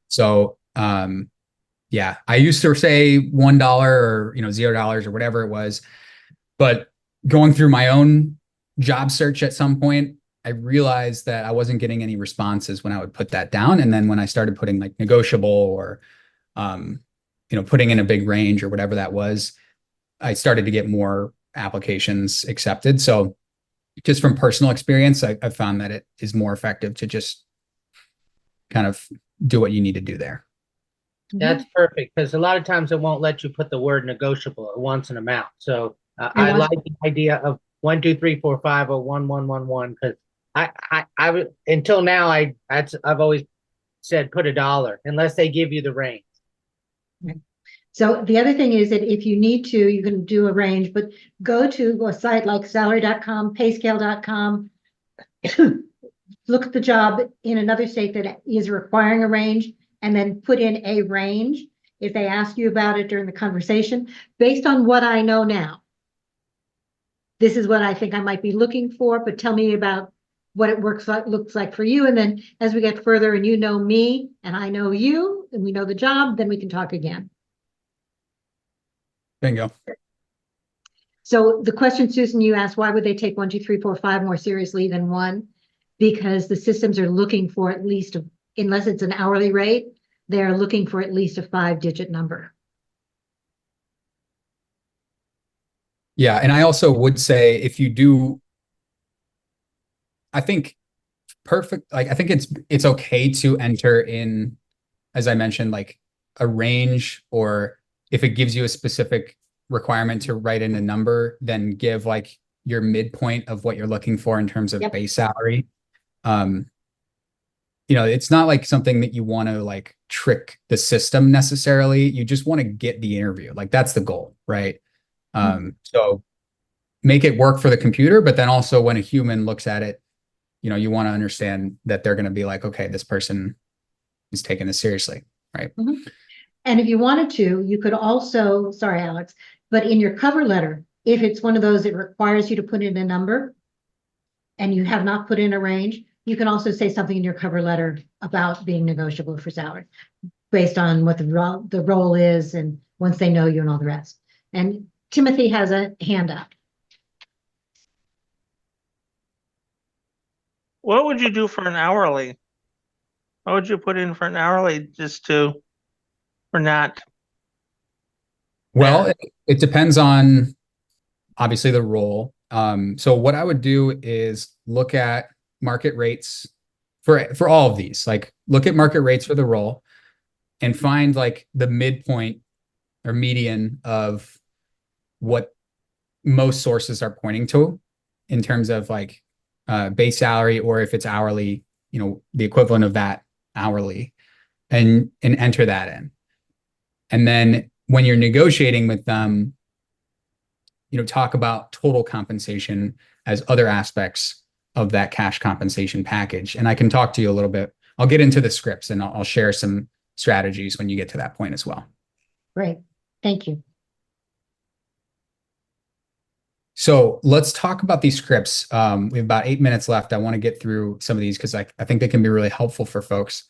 So, yeah, I used to say $1 or, $0 or whatever it was, but going through my own job search at some point, I realized that I wasn't getting any responses when I would put that down. And then when I started putting like negotiable or putting in a big range or whatever that was, I started to get more applications accepted. So just from personal experience, I found that it is more effective to just kind of do what you need to do there. That's perfect, because a lot of times it won't let you put the word negotiable. It wants an amount. So I like the idea of 1, 2, 3, 4, 5, or 1, 1, 1, 1, because I would, until now, I've always said put $1 unless they give you the range. So the other thing is that if you need to, you can do a range, but go to a site like salary.com, payscale.com, look at the job in another state that is requiring a range, and then put in a range if they ask you about it during the conversation. Based on what I know now, this is what I think I might be looking for, but tell me about what it looks like for you. And then as we get further and you know me and I know you and we know the job, then we can talk again. Bingo. So the question, Susan, you asked, why would they take 1, 2, 3, 4, 5 more seriously than 1? Because the systems are looking for at least, unless it's an hourly rate, they're looking for at least a 5-digit number. Yeah. And I also would say if you do, I think I think it's okay to enter in, as I mentioned, like a range, or if it gives you a specific requirement to write in a number, then give like your midpoint of what you're looking for in terms of base salary. It's not like something that you want to like trick the system necessarily. You just want to get the interview. Like that's the goal, right? So make it work for the computer, but then also when a human looks at it, you want to understand that they're going to be like, okay, this person is taking this seriously, right? And if you wanted to, you could also, sorry, Alex, but in your cover letter, if it's one of those that requires you to put in a number and you have not put in a range, you can also say something in your cover letter about being negotiable for salary based on what the role is and once they know you and all the rest. And Timothy has a hand up. What would you do for an hourly? What would you put in for an hourly or not? Well, it depends on obviously the role. So what I would do is look at market rates for all of these, like look at market rates for the role and find like the midpoint or median of what most sources are pointing to in terms of like base salary, or if it's hourly, the equivalent of that hourly, and enter that in. And then when you're negotiating with them, talk about total compensation as other aspects of that cash compensation package. And I can talk to you a little bit. I'll get into the scripts and I'll share some strategies when you get to that point as well. Great. Thank you. So let's talk about these scripts. We have about 8 minutes left. I want to get through some of these because I think they can be really helpful for folks.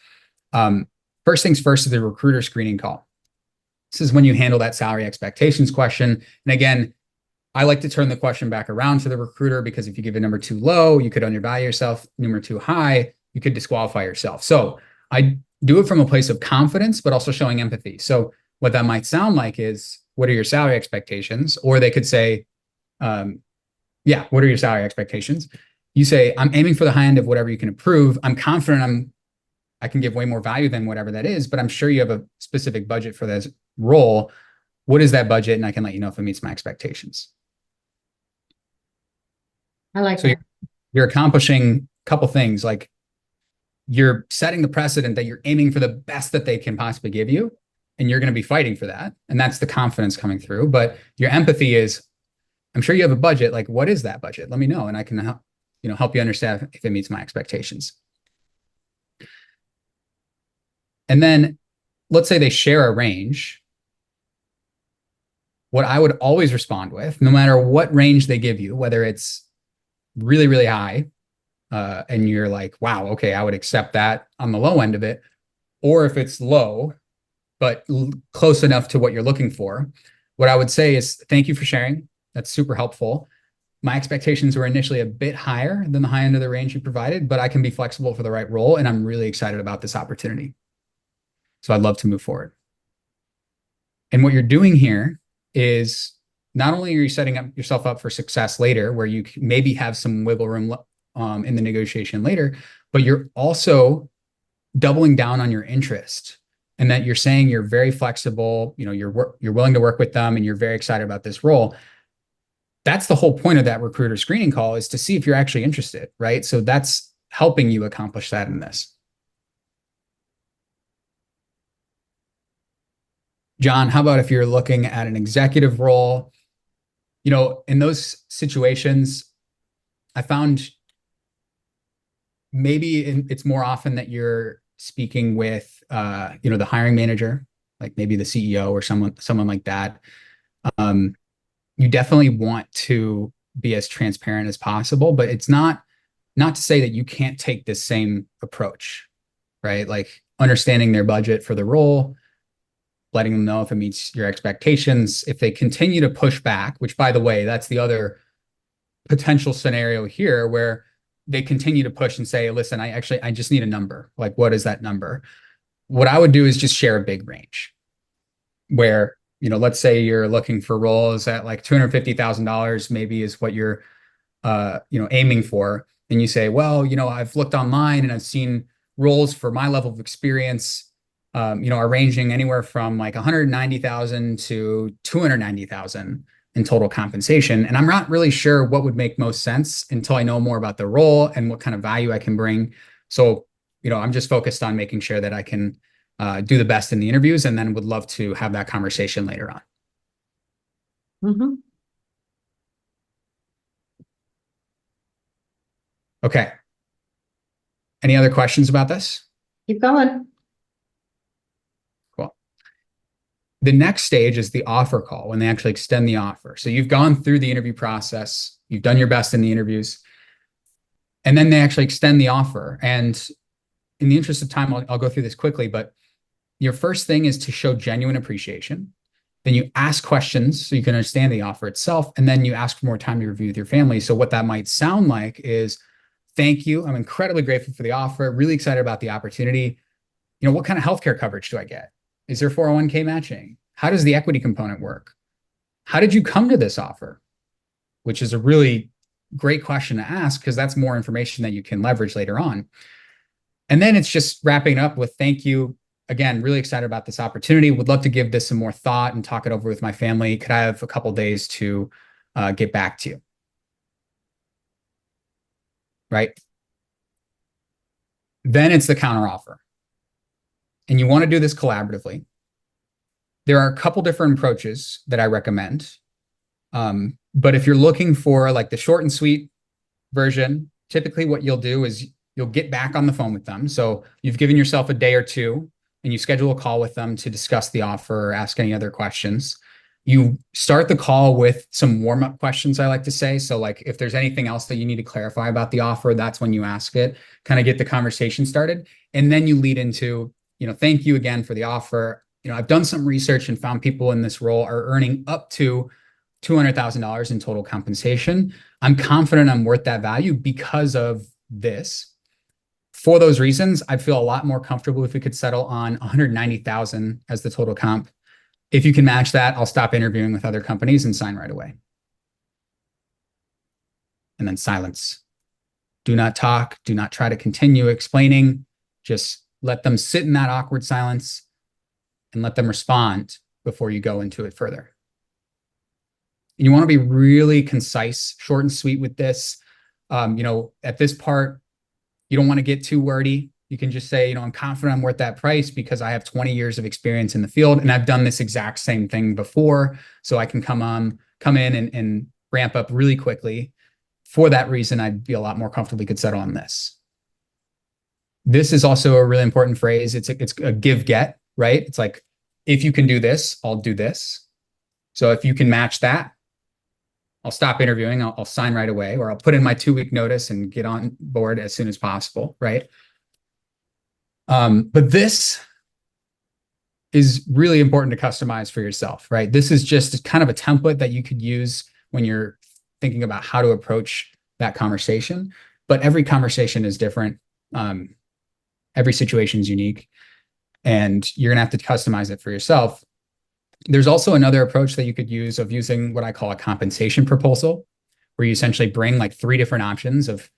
First things first is the recruiter screening call. This is when you handle that salary expectations question. And again, I like to turn the question back around to the recruiter, because if you give a number too low, you could undervalue yourself. Number too high, you could disqualify yourself. So I do it from a place of confidence, but also showing empathy. So what that might sound like is, what are your salary expectations? Or they could say, what are your salary expectations? You say, I'm aiming for the high end of whatever you can approve. I'm confident I can give way more value than whatever that is, but I'm sure you have a specific budget for this role. What is that budget? And I can let you know if it meets my expectations. I like So that. you're accomplishing a couple things. Like you're setting the precedent that you're aiming for the best that they can possibly give you, and you're going to be fighting for that. And that's the confidence coming through. But your empathy is, I'm sure you have a budget. Like, what is that budget? Let me know, and I can help you understand if it meets my expectations. And then let's say they share a range. What I would always respond with, no matter what range they give you, whether it's really, really high, and you're like, wow, okay, I would accept that on the low end of it, or if it's low, but close enough to what you're looking for, what I would say is, thank you for sharing. That's super helpful. My expectations were initially a bit higher than the high end of the range you provided, but I can be flexible for the right role, and I'm really excited about this opportunity. So I'd love to move forward. And what you're doing here is not only are you setting up yourself up for success later, where you maybe have some wiggle room in the negotiation later, but you're also doubling down on your interest, and that you're saying you're very flexible, you're willing to work with them, and you're very excited about this role. That's the whole point of that recruiter screening call, is to see if you're actually interested, right? So that's helping you accomplish that in this. John, how about if you're looking at an executive role? In those situations, I found maybe it's more often that you're speaking with, the hiring manager, like maybe the CEO or someone like that. You definitely want to be as transparent as possible, but it's not to say that you can't take this same approach, right? Like understanding their budget for the role, letting them know if it meets your expectations. If they continue to push back, which, by the way, that's the other potential scenario here, where they continue to push and say, listen, I just need a number. Like, what is that number? What I would do is just share a big range where, let's say you're looking for roles at like $250,000 maybe is what you're, aiming for. And you say, well, I've looked online and I've seen roles for my level of experience, are ranging anywhere from like 190,000 to 290,000 in total compensation. And I'm not really sure what would make most sense until I know more about the role and what kind of value I can bring. So, I'm just focused on making sure that I can do the best in the interviews, and then would love to have that conversation later on. Mm-hmm. Okay. Any other questions about this? Keep going. Cool. The next stage is the offer call, when they actually extend the offer. So you've gone through the interview process, you've done your best in the interviews, and then they actually extend the offer. And in the interest of time, I'll go through this quickly, but your first thing is to show genuine appreciation. Then you ask questions so you can understand the offer itself, and then you ask for more time to review with your family. So what that might sound like is, thank you, I'm incredibly grateful for the offer, really excited about the opportunity. What kind of healthcare coverage do I get? Is there 401k matching? How does the equity component work? How did you come to this offer? Which is a really great question to ask, because that's more information that you can leverage later on. And then it's just wrapping up with, thank you. Again, really excited about this opportunity. Would love to give this some more thought and talk it over with my family. Could I have a couple days to get back to you? Right? Then it's the counteroffer. And you want to do this collaboratively. There are a couple different approaches that I recommend. But if you're looking for like the short and sweet version, typically what you'll do is you'll get back on the phone with them. So you've given yourself a day or two, and you schedule a call with them to discuss the offer or ask any other questions. You start the call with some warm-up questions, I like to say. So like if there's anything else that you need to clarify about the offer, that's when you ask it, kind of get the conversation started. And then you lead into, thank you again for the offer. I've done some research and found people in this role are earning up to $200,000 in total compensation. I'm confident I'm worth that value because of this. For those reasons, I feel a lot more comfortable if we could settle on 190,000 as the total comp. If you can match that, I'll stop interviewing with other companies and sign right away. And then silence. Do not talk. Do not try to continue explaining. Just let them sit in that awkward silence and let them respond before you go into it further. And you want to be really concise, short and sweet with this. At this part, you don't want to get too wordy. You can just say, I'm confident I'm worth that price because I have 20 years of experience in the field, and I've done this exact same thing before. So I can come in and ramp up really quickly. For that reason, I'd be a lot more comfortable we could settle on this. This is also a really important phrase. It's a give-get, right? It's like, if you can do this, I'll do this. So if you can match that, I'll stop interviewing, I'll sign right away, or I'll put in my 2-week notice and get on board as soon as possible, right? But this is really important to customize for yourself, right? This is just kind of a template that you could use when you're thinking about how to approach that conversation. But every conversation is different. Every situation is unique, and you're gonna have to customize it for yourself. There's also another approach that you could use of using what I call a compensation proposal, where you essentially bring like 3 different options of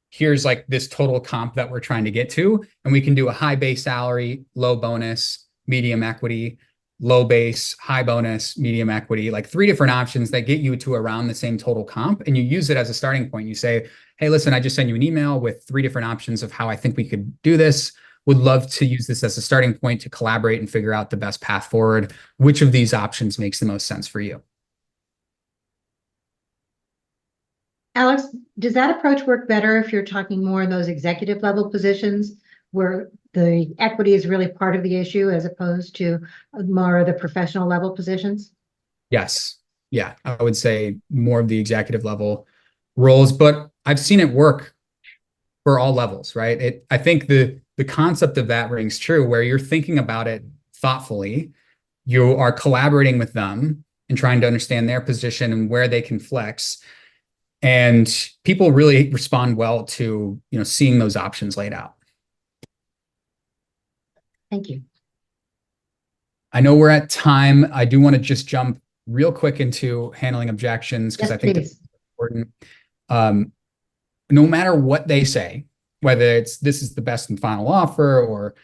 here's like this total comp that we're trying to get to, and we can do a high base salary, low bonus, medium equity, low base, high bonus, medium equity, like 3 different options that get you to around the same total comp. And you use it as a starting point. You say, hey, listen, I just sent you an email with 3 different options of how I think we could do this. Would love to use this as a starting point to collaborate and figure out the best path forward. Which of these options makes the most sense for you? Alex, does that approach work better if you're talking more in those executive level positions where the equity is really part of the issue as opposed to more of the professional level positions? Yes. Yeah, I would say more of the executive level roles, but I've seen it work for all levels, right? I think the concept of that rings true, where you're thinking about it thoughtfully, you are collaborating with them and trying to understand their position and where they can flex. And people really respond well to, seeing those options laid out. Thank you. I know we're at time. I do want to just jump real quick into handling objections because Yes, I think please. it's important. No matter what they say, whether this is the best and final offer, or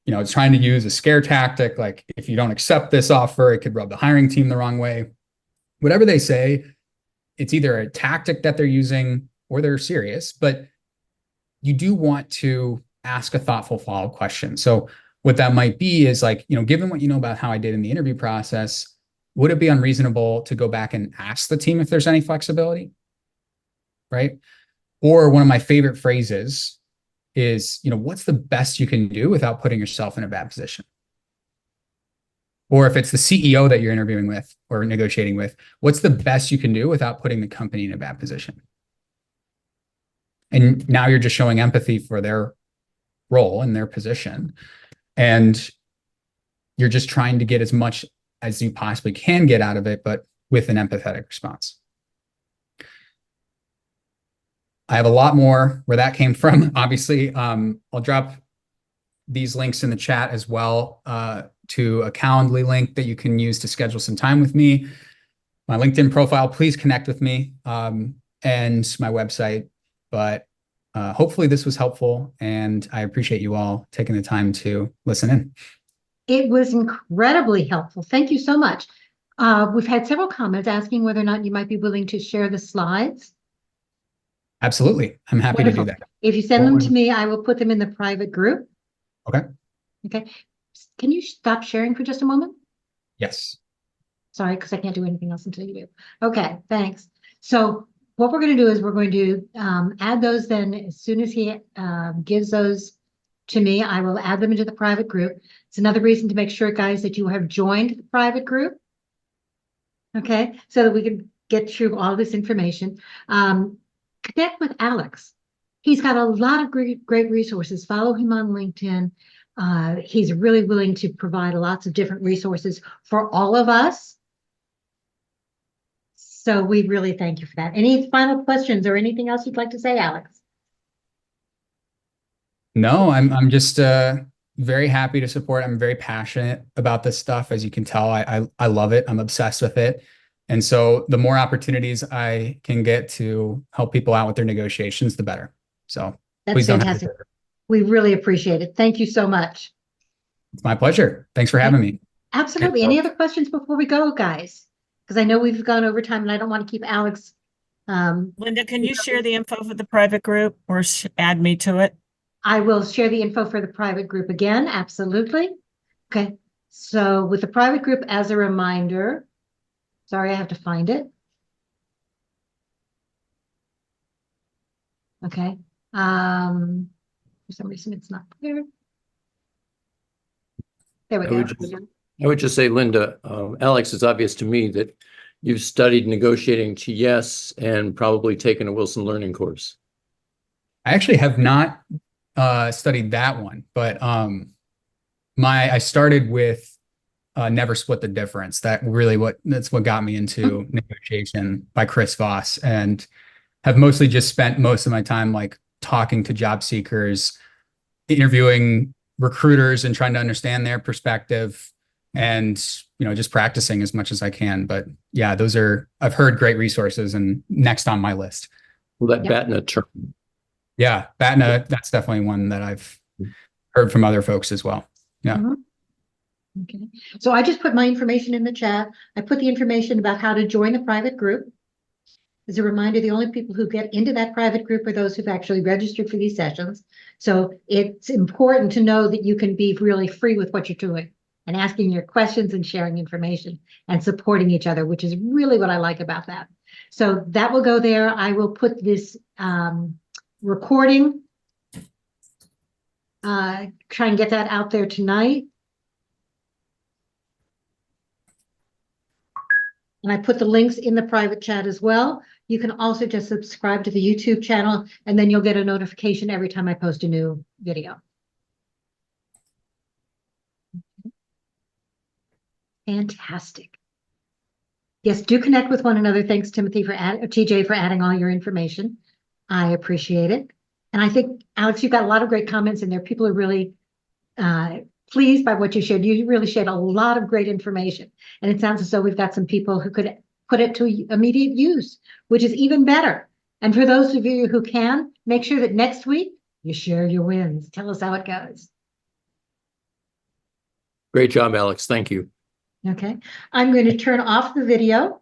it's trying to use a scare tactic, like if you don't accept this offer, it could rub the hiring team the wrong way. Whatever they say, it's either a tactic that they're using or they're serious, but you do want to ask a thoughtful follow-up question. So what that might be is like, given what you know about how I did in the interview process, would it be unreasonable to go back and ask the team if there's any flexibility? Right? Or one of my favorite phrases is, what's the best you can do without putting yourself in a bad position? Or if it's the CEO that you're interviewing with or negotiating with, what's the best you can do without putting the company in a bad position? And now you're just showing empathy for their role and their position. And you're just trying to get as much as you possibly can get out of it, but with an empathetic response. I have a lot more where that came from. Obviously, I'll drop these links in the chat as well to a Calendly link that you can use to schedule some time with me. My LinkedIn profile, please connect with me, and my website. But hopefully this was helpful, and I appreciate you all taking the time to listen in. It was incredibly helpful. Thank you so much. We've had several comments asking whether or not you might be willing to share the slides. Absolutely. I'm happy Wonderful. to do that. If you send them to me, I will put them in the private group. Okay. Okay. Can you stop sharing for just a moment? Yes. Sorry, because I can't do anything else until you do. Okay, thanks. So what we're going to do is we're going to add those then as soon as he gives those to me, I will add them into the private group. It's another reason to make sure, guys, that you have joined the private group. Okay, so that we can get through all this information. Connect with Alex. He's got a lot of great resources. Follow him on LinkedIn. He's really willing to provide lots of different resources for all of us. So we really thank you for that. Any final questions or anything else you'd like to say, Alex? No, I'm just very happy to support. I'm very passionate about this stuff. As you can tell, I love it. I'm obsessed with it. And so the more opportunities I can get to help people out with their negotiations, the better. So That's fantastic. We really appreciate it. Thank you so much. It's my pleasure. Thanks for having me. Absolutely. Any other questions before we go, guys? Because I know we've gone over time and I don't want to keep Alex. Linda, can you share the info for the private group or add me to it? I will share the info for the private group again. Absolutely. Okay. So with the private group, as a reminder, sorry, I have to find it. Okay. For some reason, it's not clear. There we go. I would just say, Linda, Alex, it's obvious to me that you've studied negotiating to yes and probably taken a Wilson Learning course. I actually have not studied that one, but I started with Never Split the Difference. That's what got me into negotiation by Chris Voss, and have mostly just spent most of my time like talking to job seekers, interviewing recruiters and trying to understand their perspective, and just practicing as much as I can. But yeah, I've heard great resources and next on my list. Well, that Yep. BATNA term. Yeah, BATNA, that's definitely one that I've heard from other folks as well. Yeah. Mhm. Okay, so I just put my information in the chat. I put the information about how to join the private group. As a reminder, the only people who get into that private group are those who've actually registered for these sessions. So it's important to know that you can be really free with what you're doing and asking your questions and sharing information and supporting each other, which is really what I like about that. So that will go there. I will put this recording, try and get that out there tonight. And I put the links in the private chat as well. You can also just subscribe to the YouTube channel, and then you'll get a notification every time I post a new video. Fantastic. Yes, do connect with one another. Thanks, Timothy, TJ, for adding all your information. I appreciate it. And I think, Alex, you've got a lot of great comments in there. People are really pleased by what you shared. You really shared a lot of great information. And it sounds as though we've got some people who could put it to immediate use, which is even better. And for those of you who can, make sure that next week you share your wins. Tell us how it goes. Great job, Alex. Thank you. Okay, I'm going to turn off the video.